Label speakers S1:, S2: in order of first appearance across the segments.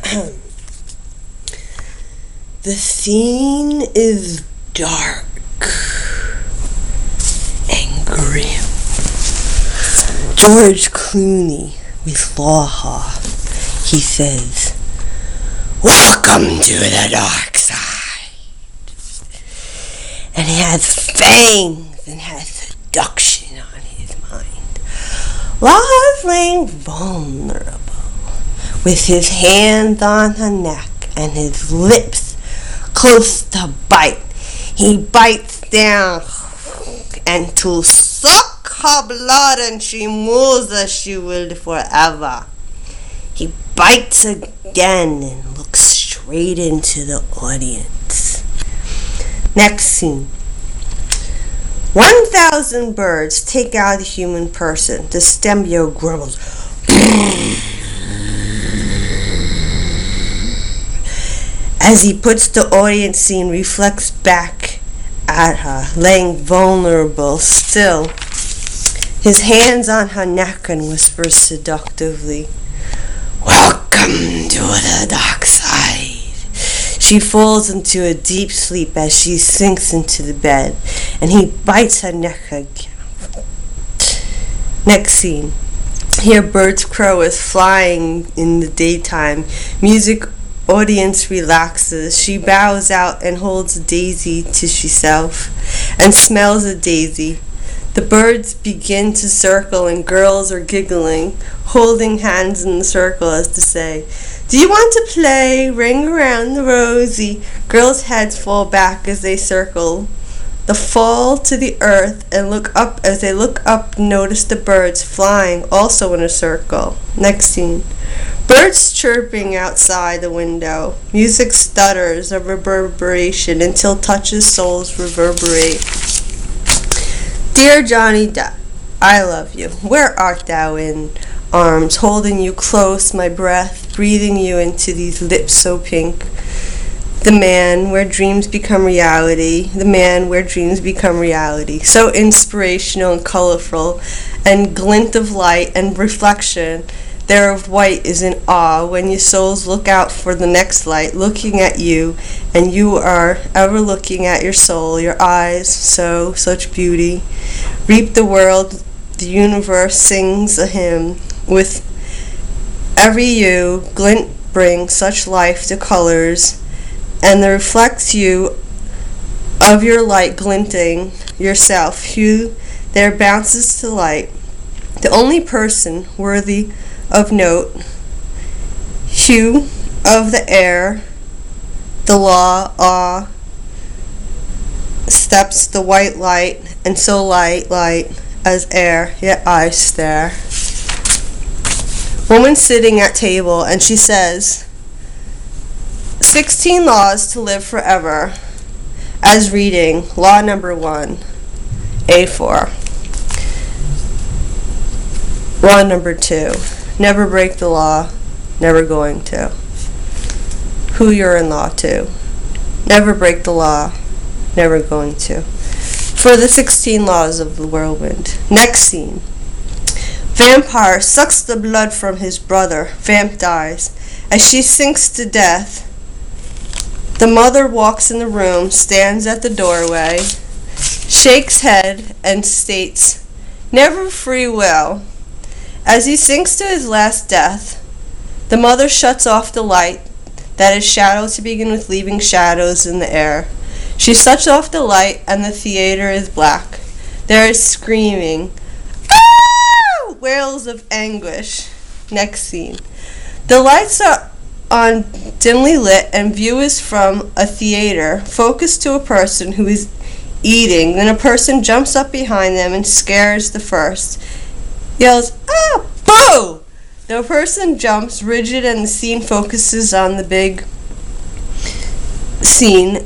S1: The scene is dark and grim. George Clooney with Laha. He says, "Welcome to the dark side." And he has fangs and has seduction on his mind. Laha's laying vulnerable, with his hands on her neck and his lips close to bite. He bites down and to suck her blood, and she moves as she will forever. He bites again and looks straight into the audience. Next scene. 1,000 birds take out a human person. The stembio grumbles. As he puts the audience scene reflects back at her, laying vulnerable still, his hands on her neck, and whispers seductively, "Welcome to the dark side." She falls into a deep sleep as she sinks into the bed, and he bites her neck again. Next scene. Here birds crow as flying in the daytime. Music, audience relaxes. She bows out and holds a daisy to herself and smells a daisy. The birds begin to circle and girls are giggling, holding hands in the circle as to say, "Do you want to play? Ring around the rosy." Girls' heads fall back as they circle. They fall to the earth and look up. As they look up, notice the birds flying also in a circle. Next scene. Birds chirping outside the window. Music stutters a reverberation until touches souls reverberate. Dear Johnny Depp, I love you. Where art thou in arms, holding you close, my breath, breathing you into these lips so pink. The man where dreams become reality. The man where dreams become reality. So inspirational and colorful, and glint of light and reflection there of white is in awe when your souls look out for the next light, looking at you, and you are ever looking at your soul, your eyes, so such beauty. Reap the world, the universe sings a hymn. With every you, glint brings such life to colors, and the reflects you of your light glinting yourself, hue there bounces to light. The only person worthy of note, hue of the air, the law, awe, steps the white light, and so light as air, yet I stare. Woman sitting at table, and she says, 16 laws to live forever. As reading, law number 1, A4. Law number 2, never break the law, never going to. Who you're in law to. Never break the law, never going to. For the 16 laws of the whirlwind. Next scene. Vampire sucks the blood from his brother. Vamp dies. As she sinks to death, the mother walks in the room, stands at the doorway, shakes head, and states, "Never free will." As he sinks to his last death, the mother shuts off the light that is shadow to begin with, leaving shadows in the air. She shuts off the light, and the theater is black. There is screaming, "Ah!" wails of anguish. Next scene. The lights are on dimly lit, and view is from a theater, focused to a person who is eating. Then a person jumps up behind them and scares the first. Yells, "Ah! Boo!" The person jumps rigid, and the scene focuses on the big scene.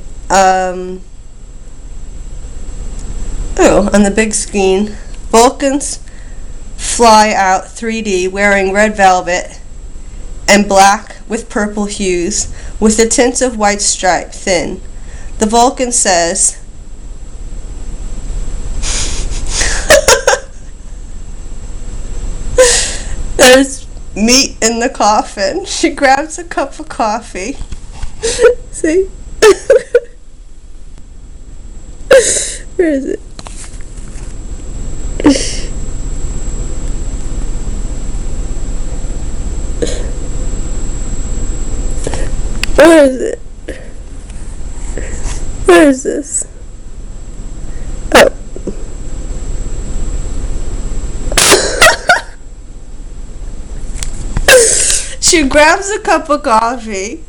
S1: On the big screen, Vulcans fly out 3D wearing red velvet and black with purple hues, with the tints of white stripe thin. The Vulcan says, meat in the coffin. She grabs a cup of coffee. See? Where is it? Where is it? Where is this? Oh. She grabs a cup of coffee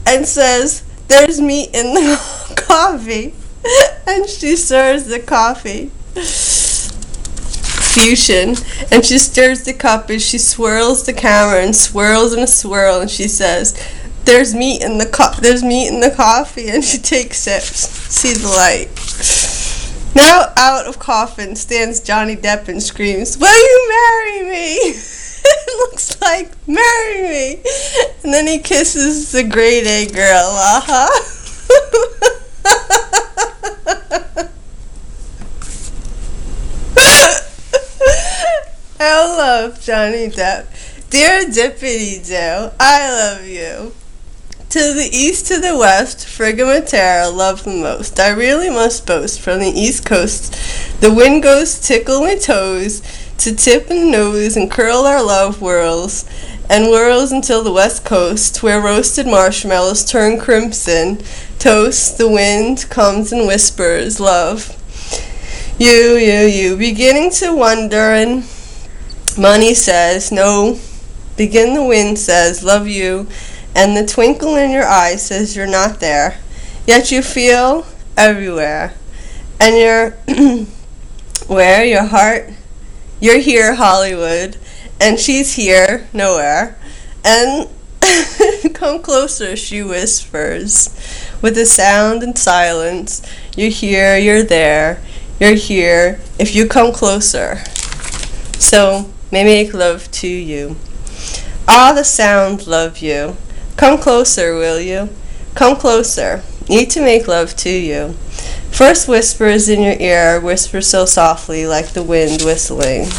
S1: and says, "There's meat in the coffee." And she stirs the coffee. Fusion. And she stirs the cup as she swirls the camera and swirls in a swirl, and she says, "There's meat in the there's meat in the coffee." And she takes sips. See the light. Now out of coffin stands Johnny Depp and screams, "Will you marry me?" It looks like, "Marry me." And then he kisses the grade A girl. I love Johnny Depp. Dear Dippity Doo, I love you. To the east, to the west, Frigamatera, love the most. I really must boast, from the east coast, the wind goes tickle my toes, to tip and nose and curl our love whirls, and whirls until the west coast, where roasted marshmallows turn crimson. Toast, the wind comes and whispers, love. You, beginning to wonder, and money says, no. Begin the wind says, love you. And the twinkle in your eye says you're not there, yet you feel everywhere. And you're where your heart, you're here, Hollywood, and she's here, nowhere. And come closer, she whispers, with a sound and silence. You're here, you're there, you're here, if you come closer. So, may make love to you. Ah, the sound, love you. Come closer, will you? Come closer. Need to make love to you. First whispers in your ear, whisper so softly like the wind whistling.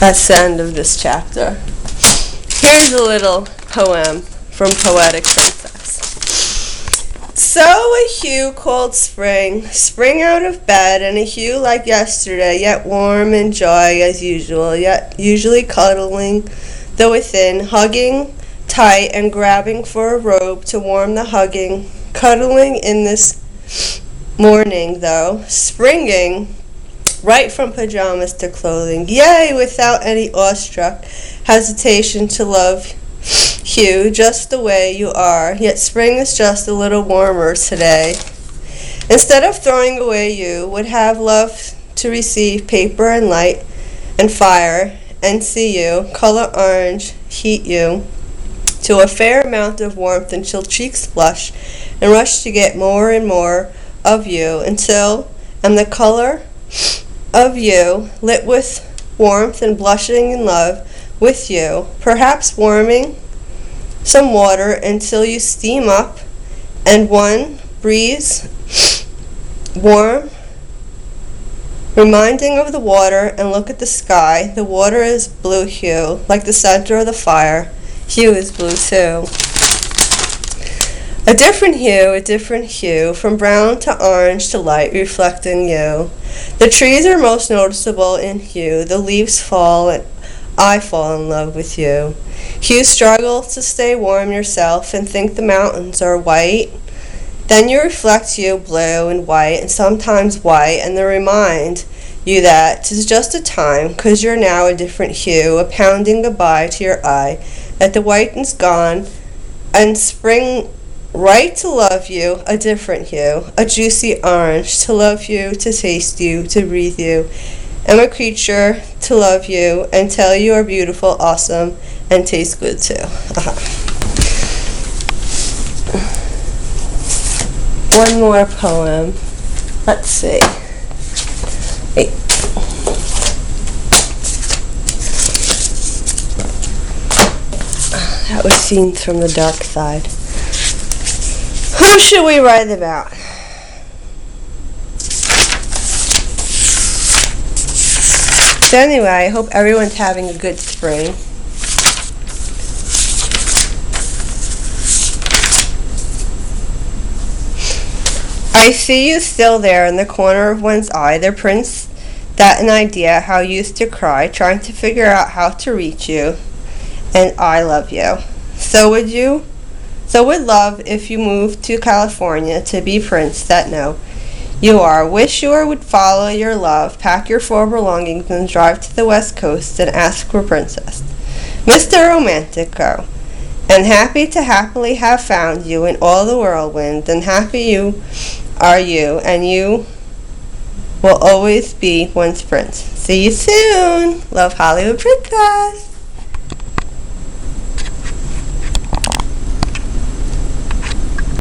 S1: That's the end of this chapter. Here's a little poem from Poetic Princess. So a hue called spring, spring out of bed, and a hue like yesterday, yet warm and joy as usual, yet usually cuddling the within, hugging tight and grabbing for a robe to warm the hugging, cuddling in this morning though, springing right from pajamas to clothing, yea, without any awestruck hesitation to love you just the way you are, yet spring is just a little warmer today. Instead of throwing away you, would have loved to receive paper and light and fire and see you, color orange, heat you to a fair amount of warmth until cheeks blush and rush to get more and more of you until am the color of you lit with warmth and blushing in love with you, perhaps warming some water until you steam up and one breeze warm, reminding of the water, and look at the sky. The water is blue hue, like the center of the fire. Hue is blue too. A different hue, from brown to orange to light, reflecting you. The trees are most noticeable in hue. The leaves fall and I fall in love with you. You struggle to stay warm yourself and think the mountains are white. Then you reflect you blue and white and sometimes white, and they remind you that 'tis just a time, 'cause you're now a different hue, a pounding goodbye to your eye, that the white is gone, and spring right to love you, a different hue, a juicy orange, to love you, to taste you, to breathe you. I'm a creature to love you and tell you are beautiful, awesome, and taste good too. One more poem. Let's see. Wait. That was Scenes from the Dark Side. Who should we write about? So anyway, I hope everyone's having a good spring. I see you still there in the corner of one's eye, the prince that an idea how you used to cry, trying to figure out how to reach you, and I love you. So would love if you moved to California to be prince that know you are. Wish you would follow your love, pack your 4 belongings and drive to the west coast and ask for princess. Mr. Romantico, and happy to happily have found you in all the whirlwind, and happy you are you, and you will always be one's prince. See you soon. Love, Hollywood Princess.